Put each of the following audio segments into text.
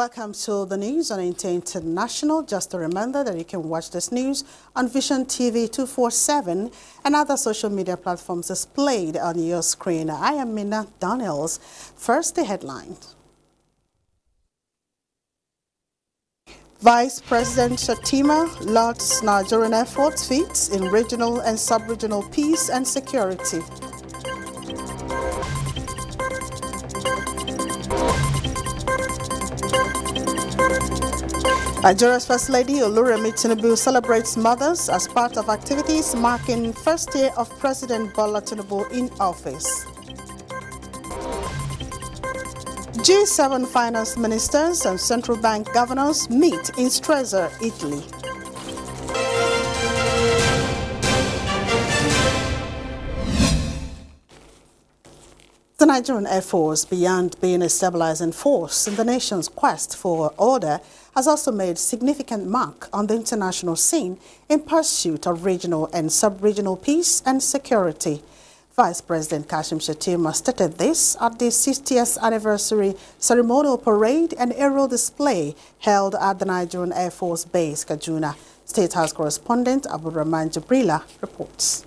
Welcome to the news on NTA International. Just a reminder that you can watch this news on Vision TV 247 and other social media platforms displayed on your screen. I am Mina Daniels. First, the headlines. Vice President Shatima lauds Nigerian efforts feats in regional and sub-regional peace and security. Nigeria's First Lady Oluremi Tinubu celebrates mothers as part of activities marking first year of President Bola Tinubu in office. G7 finance ministers and central bank governors meet in Stresa, Italy. The Nigerian Air Force, beyond being a stabilizing force in the nation's quest for order, has also made significant mark on the international scene in pursuit of regional and sub-regional peace and security. Vice President Kashim Shettima stated this at the 60th anniversary ceremonial parade and aerial display held at the Nigerian Air Force Base, Kaduna. State House correspondent Abdurrahman Jibrila reports.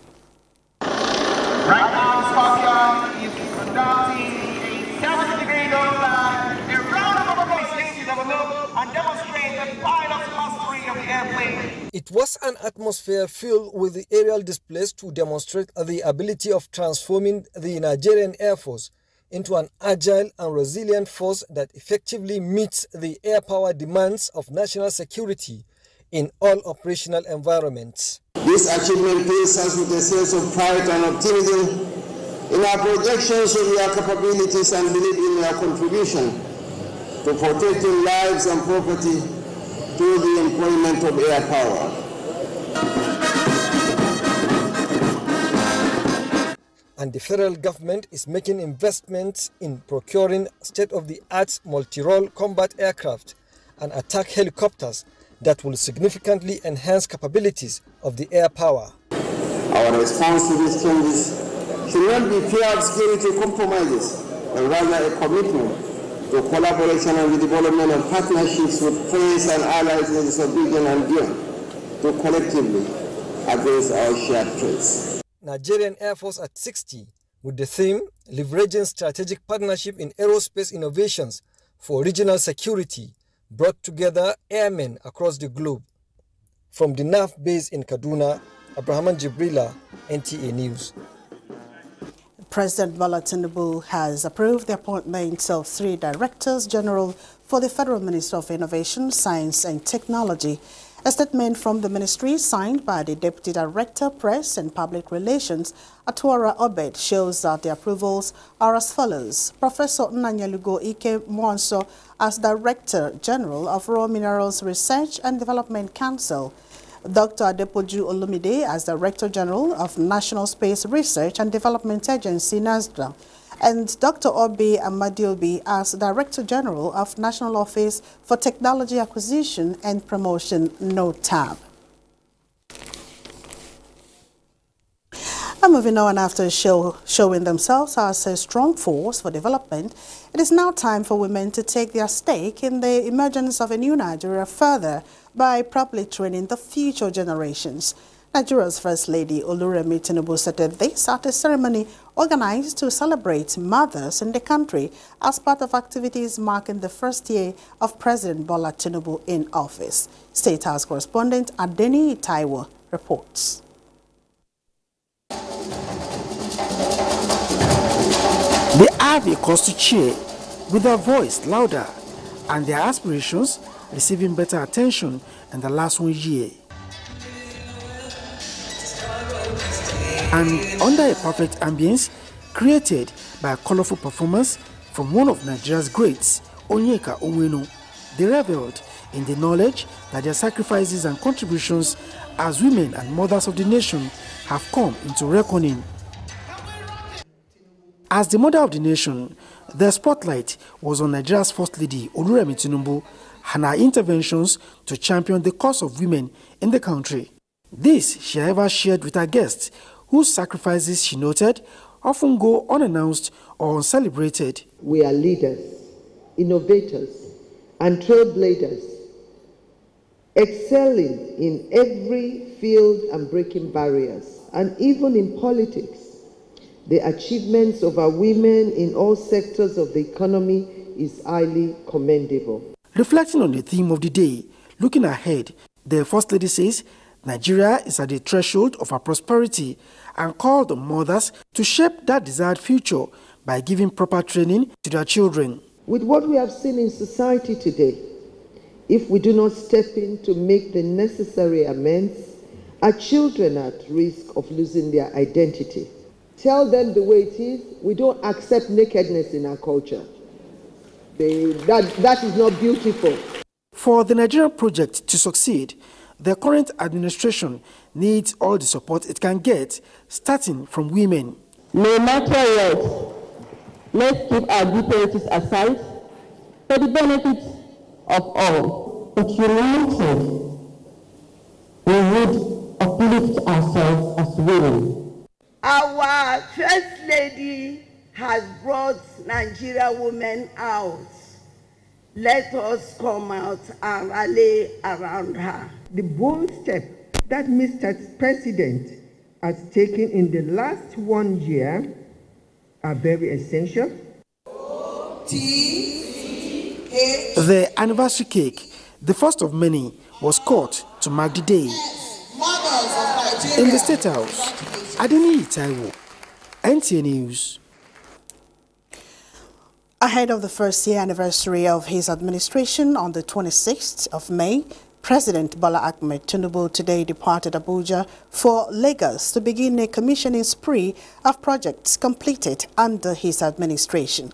Right now, Scotland is conducting a 70-degree nosedive. A round of applause to develop and demonstrate the pilot's mastery of the airplane. It was an atmosphere filled with the aerial displays to demonstrate the ability of transforming the Nigerian Air Force into an agile and resilient force that effectively meets the air power demands of national security in all operational environments. This achievement fills us with a sense of pride and optimism in our projections of our capabilities and belief in our contribution to protecting lives and property through the employment of air power. And the federal government is making investments in procuring state-of-the-art multi-role combat aircraft and attack helicopters that will significantly enhance capabilities of the air power. Our response to these changes should not be fear of security compromises, but rather a commitment to collaboration and the development of partnerships with friends and allies in the sub-region and beyond to collectively address our shared threats. Nigerian Air Force at 60 with the theme Leveraging Strategic Partnership in Aerospace Innovations for Regional Security brought together airmen across the globe. From the NAF base in Kaduna, Abraham Jibrila, NTA News. President Bola Tinubu has approved the appointments of 3 Directors General for the Federal Ministry of Innovation, Science and Technology. A statement from the ministry signed by the Deputy Director, Press and Public Relations, Atuara Obed, shows that the approvals are as follows. Professor Nnanyelugo Ike Mwanso as Director General of Raw Minerals Research and Development Council, Dr. Adepoju Olumide as Director General of National Space Research and Development Agency, NASDA, and Dr. Obi Amadiobi as Director General of National Office for Technology Acquisition and Promotion, NOTAB. And moving on, after showing themselves as a strong force for development, it is now time for women to take their stake in the emergence of a new Nigeria further by properly training the future generations. Nigeria's First Lady Oluremi Tinubu stated this at a ceremony organized to celebrate mothers in the country as part of activities marking the first year of President Bola Tinubu in office. State House correspondent Adeni Taiwo reports. They have a cause to cheer, with their voice louder and their aspirations receiving better attention in the last 1 year. And under a perfect ambience created by a colorful performance from one of Nigeria's greats, Onyeka Onwenu, they reveled in the knowledge that their sacrifices and contributions as women and mothers of the nation have come into reckoning. As the mother of the nation, the spotlight was on Nigeria's First Lady Oluremi Tinubu and her interventions to champion the cause of women in the country. This she ever shared with her guests, whose sacrifices, she noted, often go unannounced or uncelebrated. We are leaders, innovators, and trailblazers, excelling in every field and breaking barriers, and even in politics. The achievements of our women in all sectors of the economy is highly commendable. Reflecting on the theme of the day, looking ahead, the First Lady says Nigeria is at the threshold of our prosperity and called on mothers to shape that desired future by giving proper training to their children. With what we have seen in society today, if we do not step in to make the necessary amends, our children are at risk of losing their identity. Tell them the way it is. We don't accept nakedness in our culture. That is not beautiful. For the Nigerian project to succeed, the current administration needs all the support it can get, starting from women. No matter what, let's keep our differences aside for the benefit of all. But united, we would uplift ourselves as women. Our First Lady has brought Nigerian women out. Let us come out and rally around her. The bold step that Mr. President has taken in the last 1 year are very essential. The anniversary cake, the first of many, was cut to mark the day. In the State House, NTAi, NTA News. Ahead of the first year anniversary of his administration on the 26th of May, President Bola Ahmed Tinubu today departed Abuja for Lagos to begin a commissioning spree of projects completed under his administration.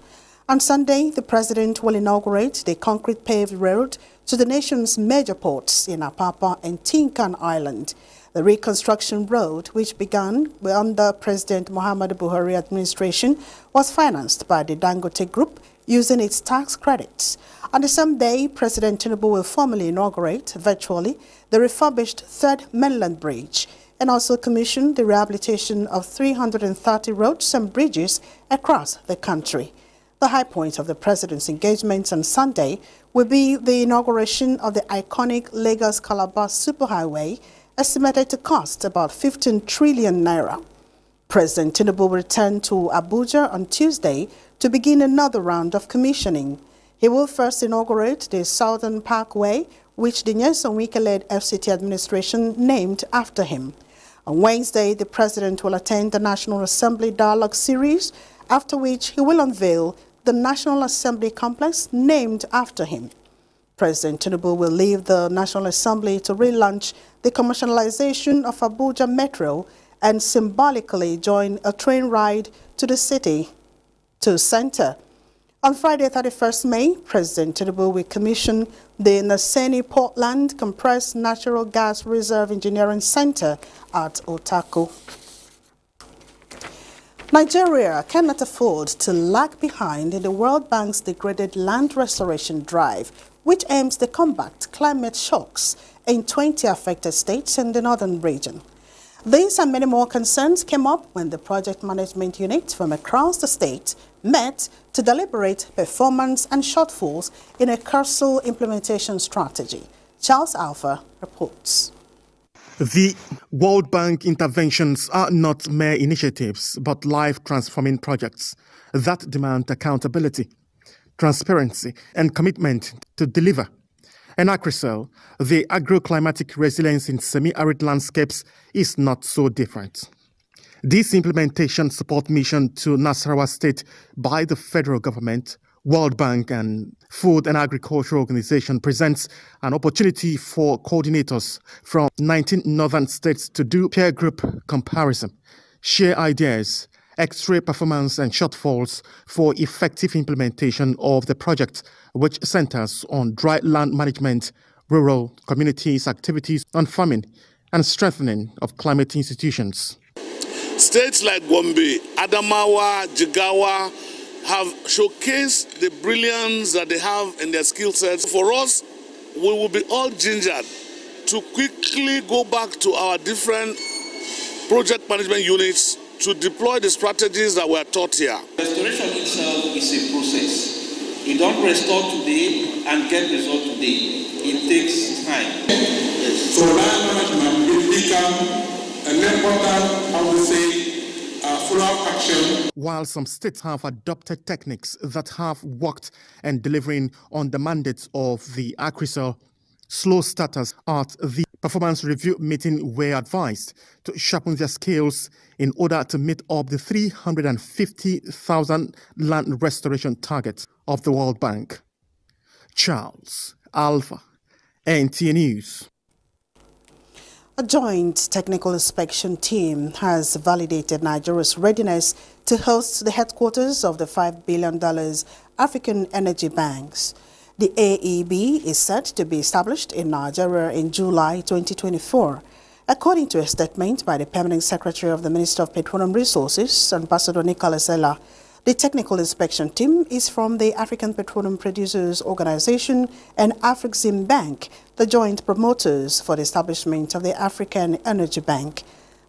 On Sunday, the president will inaugurate the concrete paved road to the nation's major ports in Apapa and Tinkan Island. The reconstruction road, which began under President Muhammadu Buhari administration, was financed by the Dangote Group using its tax credits. On the same day, President Tinubu will formally inaugurate virtually the refurbished Third Mainland Bridge and also commission the rehabilitation of 330 roads and bridges across the country. The high point of the president's engagements on Sunday will be the inauguration of the iconic Lagos-Calabar Superhighway, estimated to cost about 15 trillion naira. President Tinubu will return to Abuja on Tuesday to begin another round of commissioning. He will first inaugurate the Southern Parkway, which the Nyesom Wike-led FCT administration named after him. On Wednesday, the president will attend the National Assembly Dialogue Series, after which he will unveil the National Assembly complex named after him. President Tinubu will leave the National Assembly to relaunch the commercialization of Abuja Metro and symbolically join a train ride to the city to center. On Friday, 31st May, President Tinubu will commission the Naseni Portland Compressed Natural Gas Reserve Engineering Center at Otako. Nigeria cannot afford to lag behind in the World Bank's degraded land restoration drive, which aims to combat climate shocks in 20 affected states in the northern region. These and many more concerns came up when the project management unit from across the state met to deliberate performance and shortfalls in a careful implementation strategy. Charles Alpha reports. The World Bank interventions are not mere initiatives, but life-transforming projects that demand accountability, transparency, and commitment to deliver. In Akrisel, the agroclimatic resilience in semi-arid landscapes is not so different. This implementation support mission to Nasarawa State by the federal government, World Bank, and Food and Agriculture Organization presents an opportunity for coordinators from 19 northern states to do peer group comparison, share ideas, X-ray performance and shortfalls for effective implementation of the project, which centers on dry land management, rural communities, activities on farming, and strengthening of climate institutions. States like Gombe, Adamawa, Jigawa have showcased the brilliance that they have in their skill sets. For us, we will be all gingered to quickly go back to our different project management units to deploy the strategies that were taught here. Restoration itself is a process. We don't restore today and get result today. It takes time. So land management will become an important, I would say, follow-up action. While some states have adopted techniques that have worked and delivering on the mandates of the AgriSol, slow starters at the performance review meeting were advised to sharpen their skills in order to meet up the 350,000 land restoration target of the World Bank. Charles Alpha, NTA News. A joint technical inspection team has validated Nigeria's readiness to host the headquarters of the $5 billion African Energy Banks. The AEB is set to be established in Nigeria in July 2024. According to a statement by the Permanent Secretary of the Minister of Petroleum Resources, Ambassador Nicholas Ella, the technical inspection team is from the African Petroleum Producers Organization and Afrexim Bank, the joint promoters for the establishment of the African Energy Bank.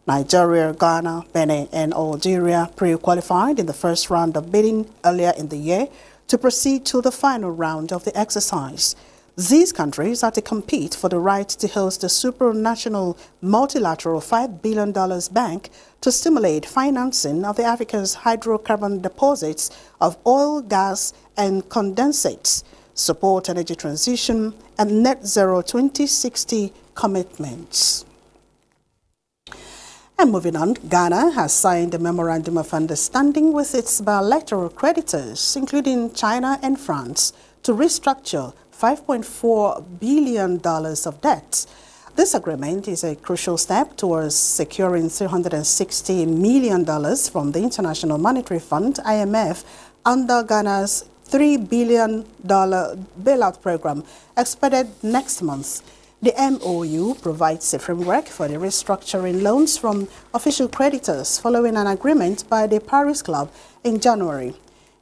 Nigeria, Ghana, Benin, and Algeria pre-qualified in the first round of bidding earlier in the year to proceed to the final round of the exercise. These countries are to compete for the right to host a supranational multilateral $5 billion bank to stimulate financing of the Africa's hydrocarbon deposits of oil, gas, and condensates, support energy transition, and net zero 2060 commitments. And moving on, Ghana has signed a memorandum of understanding with its bilateral creditors, including China and France, to restructure $5.4 billion of debt. This agreement is a crucial step towards securing $360 million from the International Monetary Fund, IMF, under Ghana's $3 billion bailout program expected next month. The MOU provides a framework for the restructuring loans from official creditors following an agreement by the Paris Club in January.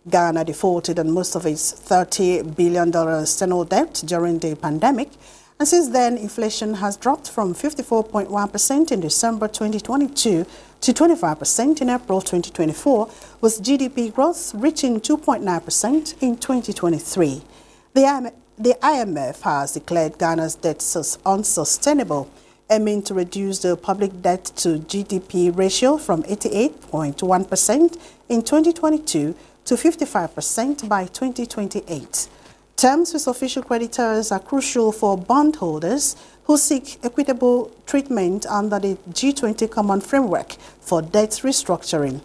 Ghana defaulted on most of its $30 billion external debt during the pandemic, and since then, inflation has dropped from 54.1% in December 2022 to 25% in April 2024, with GDP growth reaching 2.9% in 2023. The IMF has declared Ghana's debt unsustainable, aiming to reduce the public debt to GDP ratio from 88.1% in 2022 to 55% by 2028. Terms with official creditors are crucial for bondholders who seek equitable treatment under the G20 Common Framework for Debt Restructuring.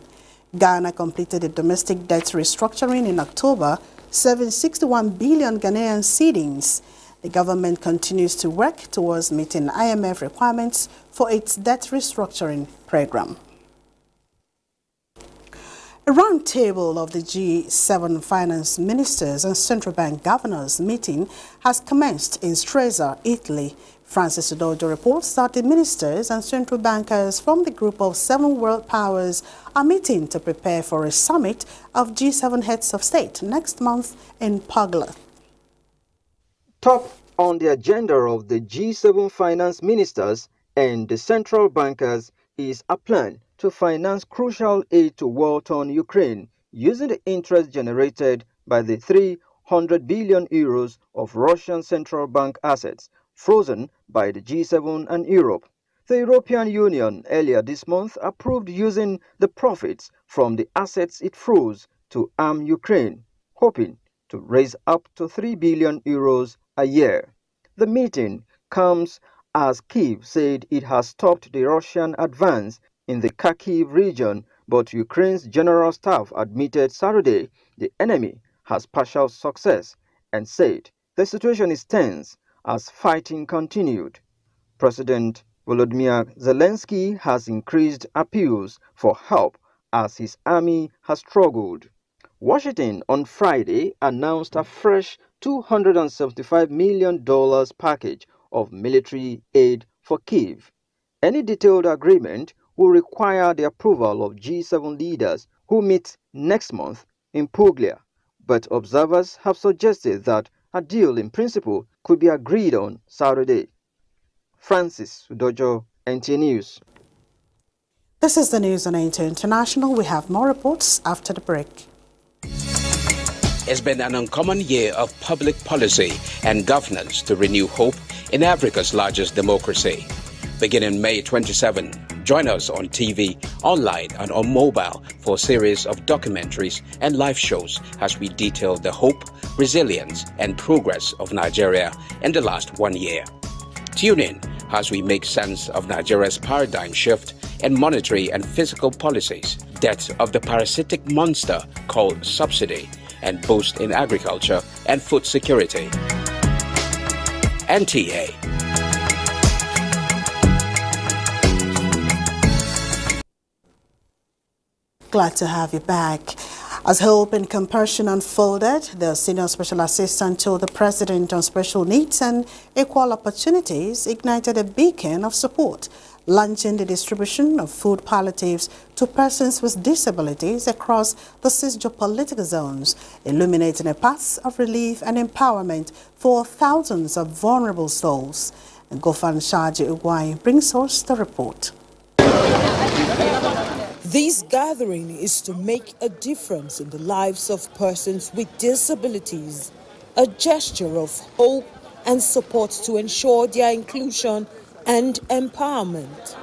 Ghana completed a domestic debt restructuring in October, serving 61 billion Ghanaian cedis. The government continues to work towards meeting IMF requirements for its debt restructuring program. A roundtable of the G7 finance ministers and central bank governors meeting has commenced in Stresa, Italy. Francis Udojo reports that the ministers and central bankers from the group of 7 world powers are meeting to prepare for a summit of G7 heads of state next month in Pagla. Top on the agenda of the G7 finance ministers and the central bankers is a plan to finance crucial aid to war-torn Ukraine using the interest generated by the 300 billion euros of Russian central bank assets frozen by the G7 and Europe. The European Union earlier this month approved using the profits from the assets it froze to arm Ukraine, hoping to raise up to 3 billion euros a year. The meeting comes as Kyiv said it has stopped the Russian advance in the Kharkiv region, but Ukraine's general staff admitted Saturday the enemy has partial success and said the situation is tense as fighting continued. President Volodymyr Zelensky has increased appeals for help as his army has struggled. Washington on Friday announced a fresh $275 million package of military aid for Kyiv. Any detailed agreement will require the approval of G7 leaders who meet next month in Puglia, but observers have suggested that a deal in principle could be agreed on Saturday. Francis Udojo, NTA News. This is the news on NTA International. We have more reports after the break. It's been an uncommon year of public policy and governance to renew hope in Africa's largest democracy. Beginning May 27, join us on TV, online and on mobile for a series of documentaries and live shows as we detail the hope, resilience and progress of Nigeria in the last 1 year. Tune in as we make sense of Nigeria's paradigm shift in monetary and fiscal policies, death of the parasitic monster called subsidy, and boost in agriculture and food security. NTA. Glad to have you back. As hope and compassion unfolded, the Senior Special Assistant to the President on Special Needs and Equal Opportunities ignited a beacon of support, launching the distribution of food palliatives to persons with disabilities across the 6 geopolitical zones, illuminating a path of relief and empowerment for thousands of vulnerable souls. And Gofan Shaji Ugwai brings us the report. This gathering is to make a difference in the lives of persons with disabilities, a gesture of hope and support to ensure their inclusion and empowerment.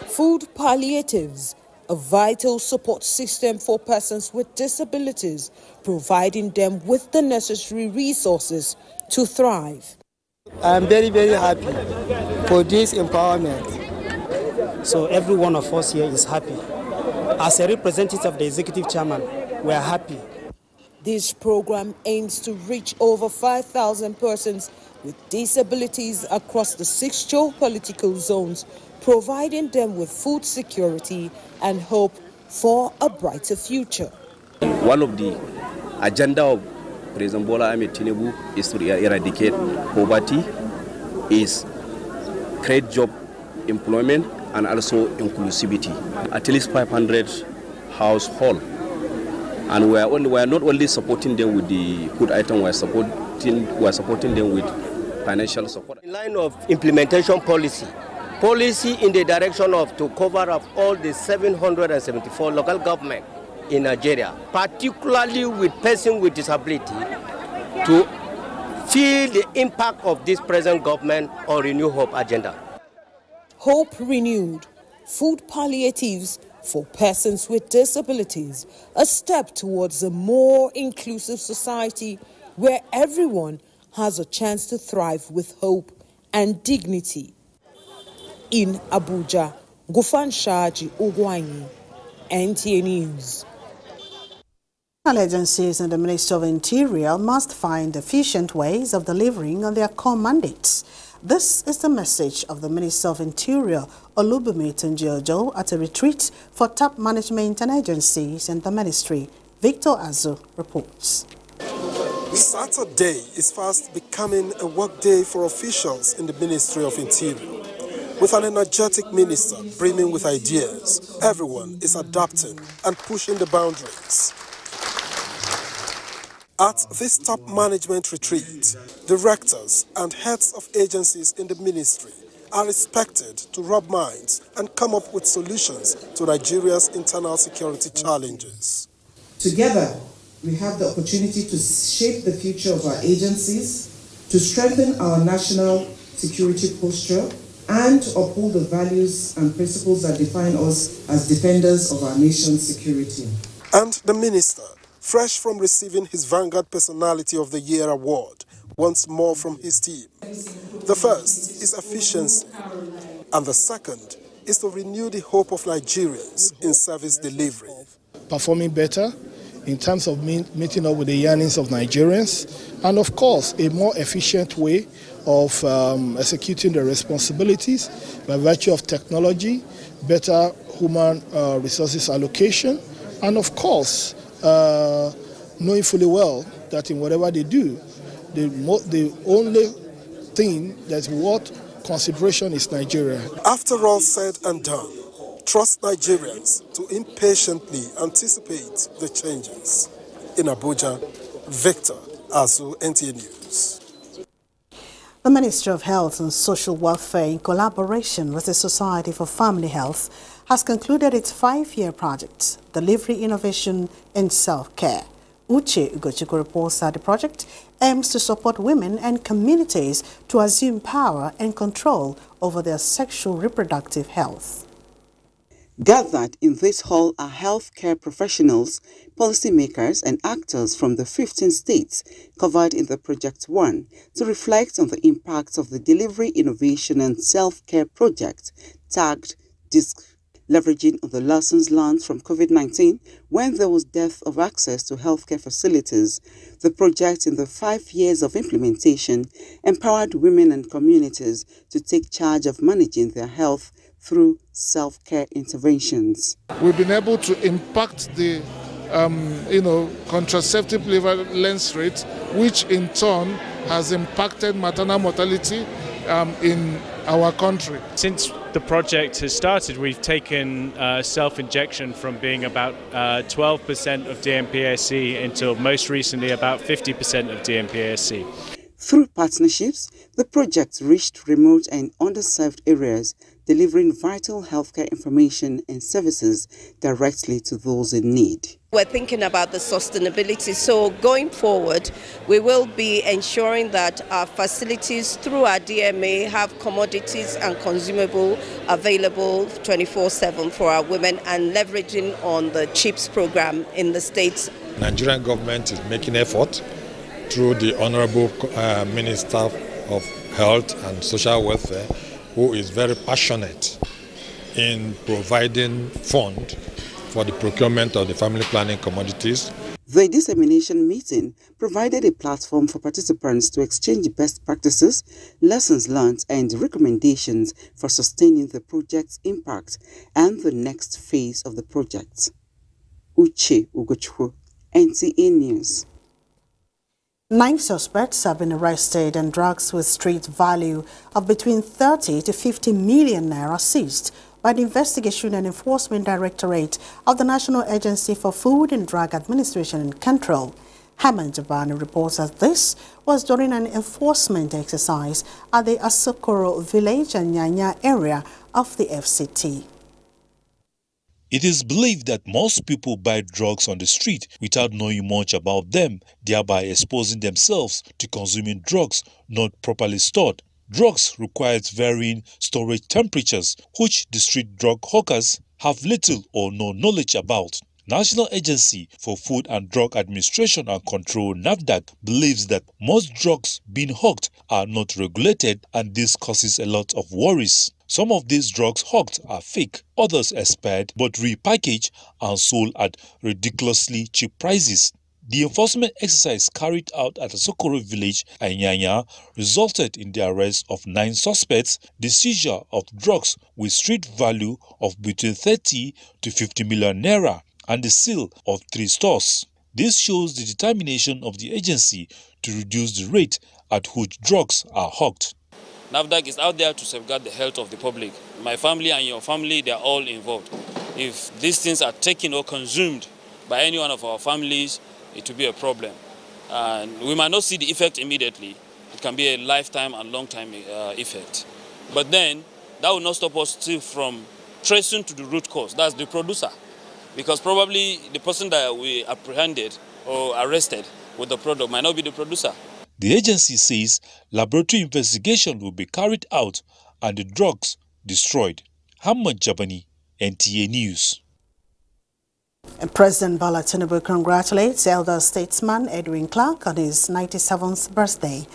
Food palliatives, a vital support system for persons with disabilities, providing them with the necessary resources to thrive. I'm very, very happy for this empowerment. So every one of us here is happy. As a representative of the executive chairman, we are happy. This program aims to reach over 5,000 persons with disabilities across the 6 geopolitical zones, providing them with food security and hope for a brighter future. One of the agenda of President Bola Ahmed Tinubu is to eradicate poverty, is create job employment and also inclusivity. At least 500 households, and we are not only supporting them with the food item, we are supporting them with financial support. In line of implementation policy in the direction of to cover up all the 774 local government in Nigeria, particularly with persons with disability, to feel the impact of this present government on Renew Hope agenda. Hope renewed, food palliatives for persons with disabilities, a step towards a more inclusive society where everyone has a chance to thrive with hope and dignity. In Abuja, Gofan Shaji Ugwai, NTA News. Agencies and the Ministry of Interior must find efficient ways of delivering on their core mandates. This is the message of the Minister of Interior, Olubunmi Tunji-Ojo, at a retreat for top management and agencies in the ministry. Victor Azu reports. Saturday is fast becoming a work day for officials in the Ministry of Interior. With an energetic minister brimming with ideas, everyone is adapting and pushing the boundaries. At this top management retreat, directors and heads of agencies in the ministry are expected to rub minds and come up with solutions to Nigeria's internal security challenges. Together, we have the opportunity to shape the future of our agencies, to strengthen our national security posture, and uphold the values and principles that define us as defenders of our nation's security. And the minister, fresh from receiving his Vanguard Personality of the Year award, wants more from his team. The first is efficiency, and the second is to renew the hope of Nigerians in service delivery. Performing better in terms of meeting up with the yearnings of Nigerians, and of course a more efficient way of executing the responsibilities by virtue of technology, better human resources allocation, and of course knowing fully well that in whatever they do, the only thing that's worth consideration is Nigeria. After all said and done, trust Nigerians to impatiently anticipate the changes. In Abuja, Victor Azu, NTA News. The Ministry of Health and Social Welfare, in collaboration with the Society for Family Health, has concluded its 5-year project, Delivery Innovation in Self-Care. Uche Ugochukwu reports that the project aims to support women and communities to assume power and control over their sexual reproductive health. Gathered in this hall are healthcare professionals, policymakers and actors from the 15 states covered in the Project 1 to reflect on the impacts of the Delivery, Innovation and Self-Care Project, tagged DISC, leveraging on the lessons learned from COVID-19 when there was depth of access to healthcare facilities. The project, in the 5 years of implementation, empowered women and communities to take charge of managing their health through self-care interventions. We've been able to impact the contraceptive prevalence rate, which in turn has impacted maternal mortality in our country. Since the project has started, we've taken self-injection from being about 12% of DMPSC until most recently about 50% of DMPSC. Through partnerships, the project reached remote and underserved areas, delivering vital healthcare information and services directly to those in need. We're thinking about the sustainability, so going forward we will be ensuring that our facilities through our DMA have commodities and consumable available 24/7 for our women and leveraging on the CHIPS program in the states. Nigerian government is making effort through the Honorable Minister of Health and Social Welfare, who is very passionate in providing funds for the procurement of the family planning commodities. The dissemination meeting provided a platform for participants to exchange best practices, lessons learned and recommendations for sustaining the project's impact and the next phase of the project. Uche Ugochukwu, NTA News. 9 suspects have been arrested and drugs with street value of between 30 to 50 million naira seized by the Investigation and Enforcement Directorate of the National Agency for Food and Drug Administration and Control. Haman Jabani reports that this was during an enforcement exercise at the Asokoro village and Nyanya area of the FCT. It is believed that most people buy drugs on the street without knowing much about them, thereby exposing themselves to consuming drugs not properly stored. Drugs requires varying storage temperatures, which the street drug hawkers have little or no knowledge about. National Agency for Food and Drug Administration and Control (NAFDAC) believes that most drugs being hawked are not regulated, and this causes a lot of worries. Some of these drugs hawked are fake, others expired but repackaged and sold at ridiculously cheap prices. The enforcement exercise carried out at the Sokoro village and Nyanya resulted in the arrest of 9 suspects, the seizure of drugs with street value of between 30 to 50 million naira, and the seal of 3 stores. This shows the determination of the agency to reduce the rate at which drugs are hawked. NAFDAC is out there to safeguard the health of the public. My family and your family, they are all involved. If these things are taken or consumed by any one of our families, it will be a problem. And we might not see the effect immediately. It can be a lifetime and long-time effect. But then, that will not stop us still from tracing to the root cause. That's the producer. Because probably the person that we apprehended or arrested with the product might not be the producer. The agency says laboratory investigation will be carried out and the drugs destroyed. Hamad Jabani, NTA News. And President Bola Tinubu congratulates elder statesman Edwin Clark on his 97th birthday.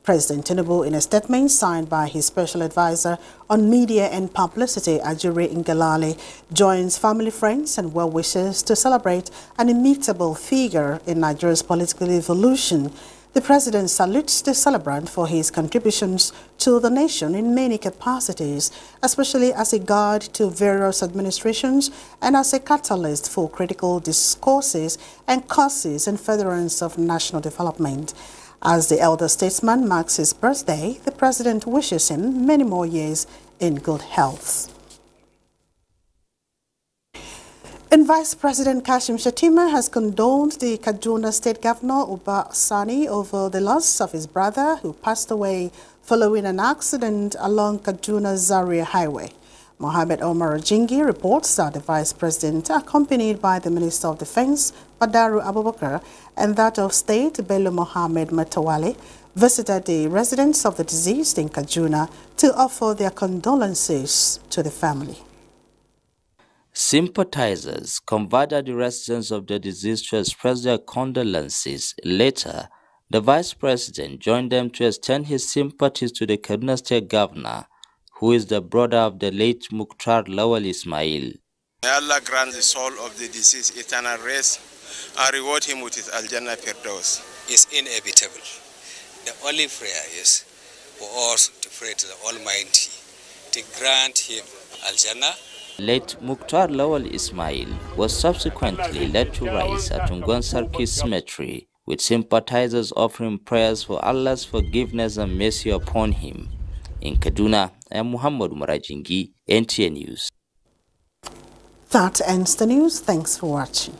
President Tinubu, in a statement signed by his special advisor on media and publicity, Ajuri Ngelale, joins family, friends and well-wishers to celebrate an immutable figure in Nigeria's political evolution. The president salutes the celebrant for his contributions to the nation in many capacities, especially as a guide to various administrations and as a catalyst for critical discourses and causes in furtherance of national development. As the elder statesman marks his birthday, the president wishes him many more years in good health. And Vice President Kashim Shettima has condoled the Kaduna State Governor Uba Sani over the loss of his brother who passed away following an accident along Kaduna Zaria Highway. Mohammed Omar Jingi reports that the Vice President, accompanied by the Minister of Defense, Badaru Abubakar, and that of State, Bello Mohammed Matawale, visited the residents of the deceased in Kaduna to offer their condolences to the family. Sympathizers converted the residents of the deceased to express their condolences. Later, the Vice President joined them to extend his sympathies to the Kaduna State Governor, who is the brother of the late Mukhtar Lawal Ismail. May Allah grant the soul of the deceased eternal rest and reward him with his Al-Jannah Firdaus. It's inevitable. The only prayer is for us to pray to the Almighty to grant him Al-Jannah. Late Mukhtar Lawal Ismail was subsequently led to rise at Unguan Sarki Cemetery, with sympathizers offering prayers for Allah's forgiveness and mercy upon him. In Kaduna, I am Muhammad Marajingi, NTA News. That ends the news. Thanks for watching.